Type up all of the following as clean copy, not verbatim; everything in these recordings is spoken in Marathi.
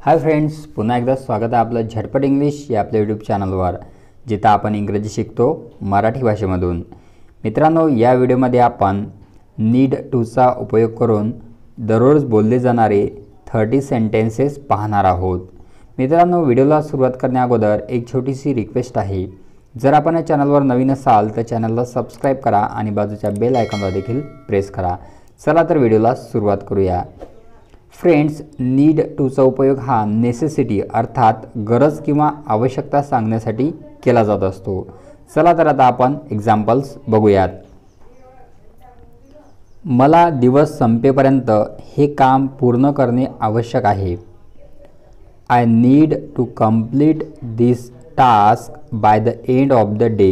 हाय फ्रेंड्स, पुन्हा एकदा स्वागत आहे आपलं झटपट इंग्लिश या आपल्या यूट्यूब चॅनलवर, जिथं आपण इंग्रजी शिकतो मराठी भाषेमधून। मित्रांनो, या व्हिडिओमध्ये आपण नीड टूचा उपयोग करून दररोज बोलले जाणारे 30 सेंटेन्सेस पाहणार आहोत। मित्रांनो, व्हिडिओला सुरुवात करण्याअगोदर एक छोटीशी रिक्वेस्ट आहे। जर आपण या चॅनलवर नवीन असाल तर चॅनलला सबस्क्राइब करा आणि बाजूच्या बेल आयकॉनला देखील प्रेस करा। चला तर व्हिडिओला सुरुवात करूया। फ्रेंड्स, नीड टूचा उपयोग हा नेसेसिटी अर्थात गरज किंवा आवश्यकता सांगण्यासाठी केला जात असतो। चला तर आता आपण एक्झाम्पल्स बघूयात। मला दिवस संपेपर्यंत हे काम पूर्ण करणे आवश्यक आहे। I need to complete this task by the end of the day.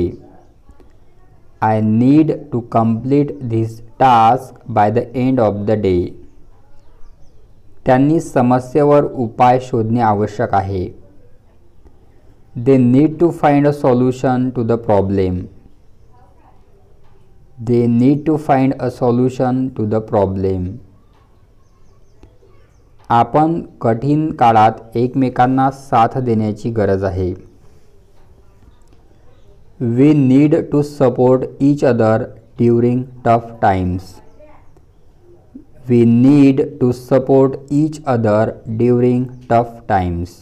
I need to complete this task by the end of the day. त्यांनी समस्येवर उपाय शोधणे आवश्यक आहे। They need to find a solution to the problem. They need to find a solution to the problem. आपण कठीण काळात एकमेकांना साथ देण्याची गरज आहे। We need to support each other during tough times. We need to support each other during tough times.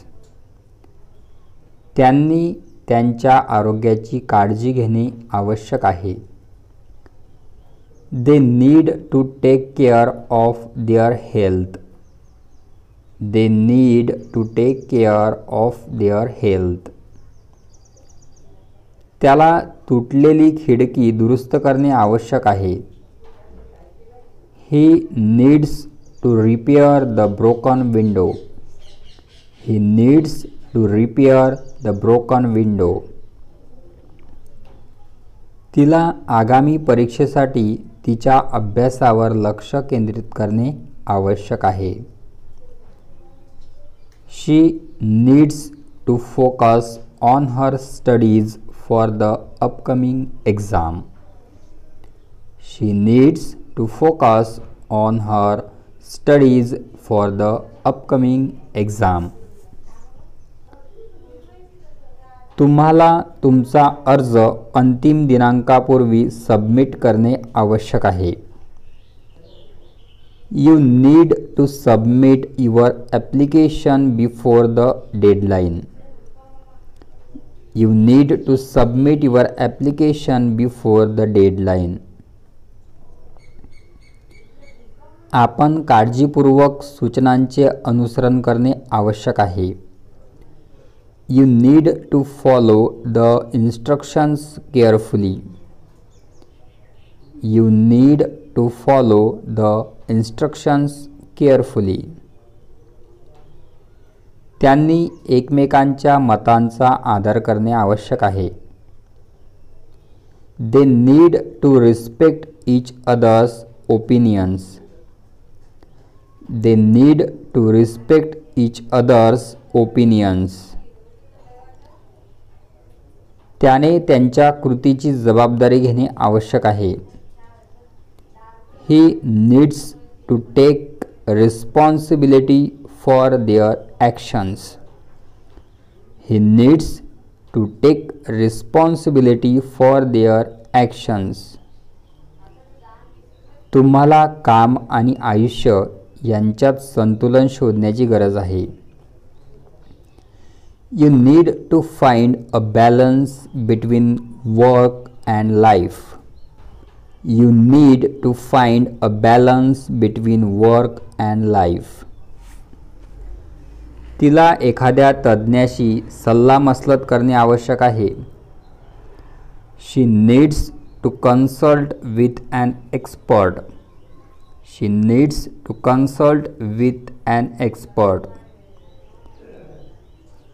त्यांनी त्यांच्या आरोग्याची काळजी घेणे आवश्यक आहे। They need to take care of their health. They need to take care of their health. त्याला तुटलेली खिडकी दुरुस्त करणे आवश्यक आहे। He needs to repair the broken window. He needs to repair the broken window. तिला आगामी परीक्षेसाठी तिच्या अभ्यासावर लक्ष केंद्रित करणे आवश्यक आहे। She needs to focus on her studies for the upcoming exam. She needs to focus on her studies for the upcoming exam. तुम्हाला तुमचा अर्ज अंतिम दिनांकापूर्वी सबमिट करणे आवश्यक आहे। You need to submit your application before the deadline. You need to submit your application before the deadline. आपण काळजीपूर्वक सूचनांचे अनुसरण करणे आवश्यक आहे। You need to follow the instructions carefully. You need to follow the instructions carefully. त्यांनी एकमेकांच्या मतांचा आदर करणे आवश्यक आहे। They need to respect each other's opinions. They need to respect each other's opinions. त्याने त्यांच्या कृतीची जबाबदारी घेणे आवश्यक आहे। He needs to take responsibility for their actions. He needs to take responsibility for their actions. तुम्हाला काम आणि आयुष्य यांच्यात संतुलन शोधण्याची गरज आहे। You need to find a balance between work and life. You need to find a balance between work and life. तिला एखाद्या तज्ञाशी सल्लामसलत करणे आवश्यक आहे। She needs to consult with an expert. She needs to consult with an expert.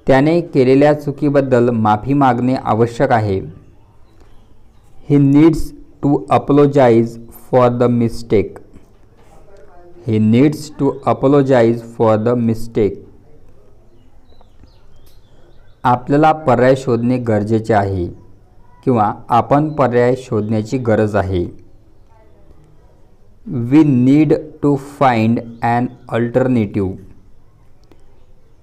त्याने केलेल्या चुकीबद्दल माफी मागणे आवश्यक आहे। He needs to apologize for the mistake. He needs to apologize for the mistake. आपल्याला पर्याय शोधणे गरजेचे आहे किंवा आपण पर्याय शोधण्याची गरज आहे। We need to find an alternative.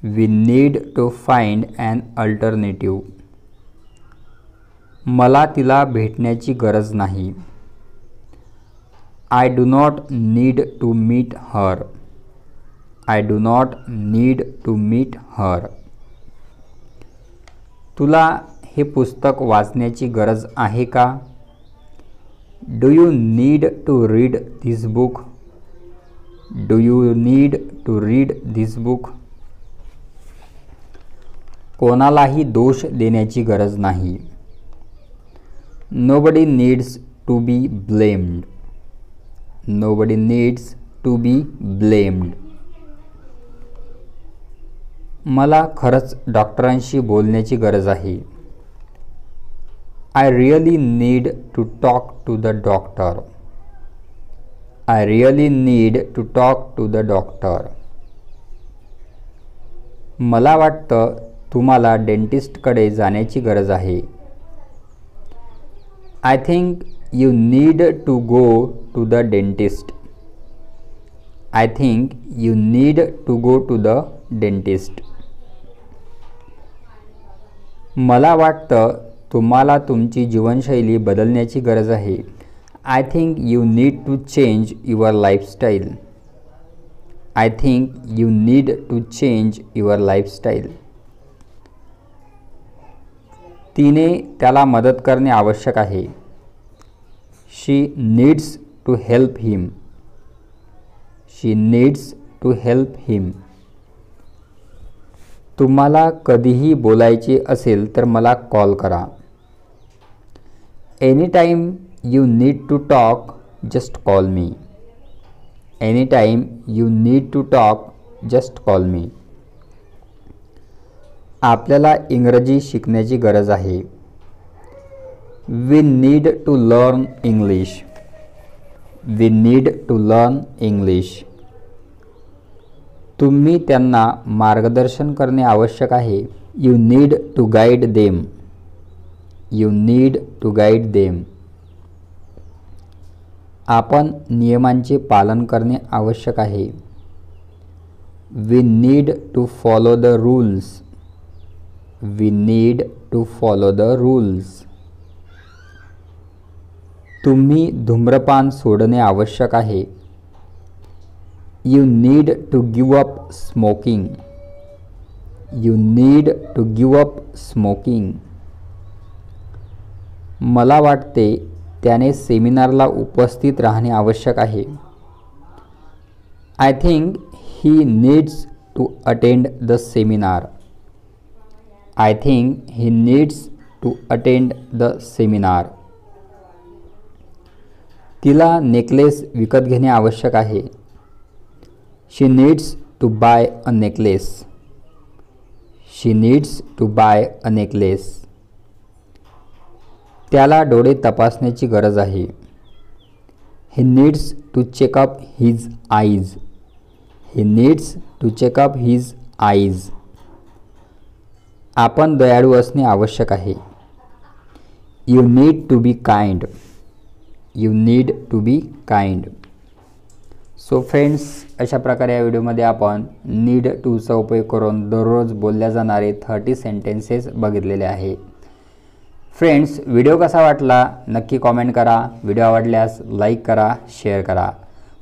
We need to find an alternative. मला तिला भेटण्याची गरज नाही. I do not need to meet her. I do not need to meet her. तुला हे पुस्तक वाचण्याची गरज आहे का? Do you need to read this book. Do you need to read this book. कोणालाही दोष देण्याची गरज नाही. Nobody needs to be blamed. Nobody needs to be blamed. मला खरंच डॉक्टरांशी बोलण्याची गरज आहे. I really need to talk to the doctor. I really need to talk to the doctor. मला वाटतं तुम्हाला डेंटिस्टकडे जाण्याची गरज आहे. I think you need to go to the dentist. I think you need to go to the dentist. मला वाटतं तुम्हाला तुमची जीवनशैली बदलण्याची गरज आहे. I think you need to change your lifestyle. I think you need to change your lifestyle. तिने त्याला मदत करणे आवश्यक आहे. She needs to help him. She needs to help him. तुम्हाला कधीही बोलायचे असेल तर मला कॉल करा. Any time you need to talk just call me. Any time you need to talk just call me. आपल्याला इंग्रजी शिकण्याची गरज आहे. We need to learn English. We need to learn English. तुम्ही त्यांना मार्गदर्शन करणे आवश्यक आहे. You need to guide them. You need to guide them. आपण नियमांचे पालन करणे आवश्यक आहे. We need to follow the rules. We need to follow the rules. तुम्ही धूम्रपान सोडणे आवश्यक आहे. You need to give up smoking. You need to give up smoking. मला वाटते त्याने सेमिनारला उपस्थित राहणे आवश्यक आहे. I think he needs to attend the seminar. I think he needs to attend the seminar. तिला नेकलेस विकत घेणे आवश्यक आहे. She needs to buy a necklace. She needs to buy a necklace. त्याला डोळे तपासण्याची गरज आहे. He needs to checkup his eyes. He needs to checkup his eyes. आपण दयाळू असणे आवश्यक आहे. You need to be kind. You need to be kind. So friends, अशा प्रकारे या व्हिडिओमध्ये आपण नीड टूचा उपयोग करून दररोज बोलल्या जाणारे 30 सेंटेन्सेस बघितलेले आहे. फ्रेंड्स, व्हिडिओ कसा वाटला नक्की कॉमेंट करा. व्हिडिओ आवडल्यास लाईक करा, शेअर करा.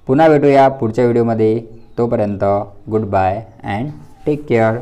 पुन्हा भेटूया पुढच्या व्हिडिओमध्ये. तोपर्यंत goodbye and take care.